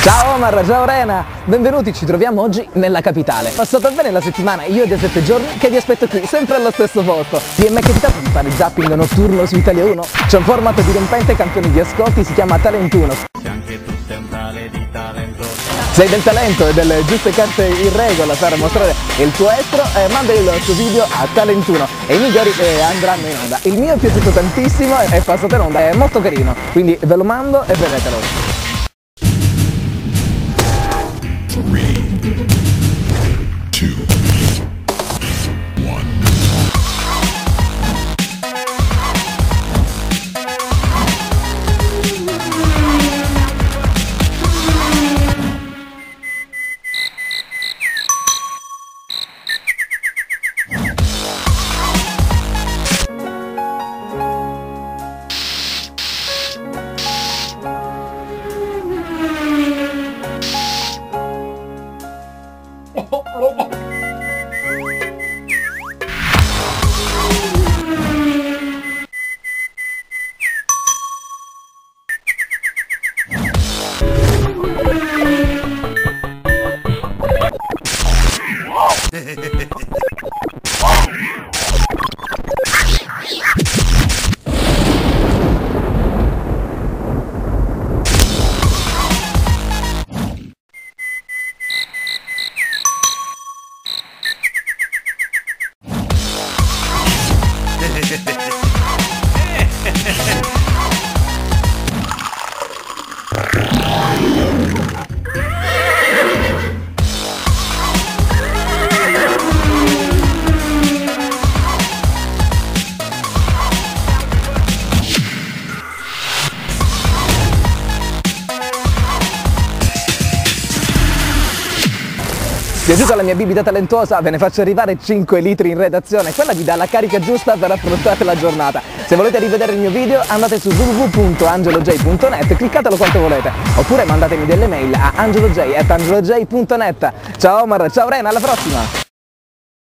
Ciao Omar, ciao Rena, benvenuti, ci troviamo oggi nella capitale. Passata bene la settimana, io ed 7 giorni che vi aspetto qui, sempre allo stesso posto. Vi è mai capitato di fare zapping notturno su Italia 1? C'è un format dirompente campione di ascolti, si chiama Talent 1. Anche tu sei un tale di talento. Se hai del talento e delle giuste carte in regola per mostrare il tuo estro, manda il tuo video a Talent 1 e i migliori andranno in onda. Il mio è piaciuto tantissimo e è passato in onda, è molto carino, quindi ve lo mando e vedetelo. 3, 2, 1. Piaciuta la mia bibita talentuosa? Ve ne faccio arrivare 5 litri in redazione, quella vi dà la carica giusta per affrontare la giornata. Se volete rivedere il mio video andate su www.angeloj.net, cliccatelo quanto volete, oppure mandatemi delle mail a angeloj@angeloj.net. Ciao Omar, ciao Rena, alla prossima!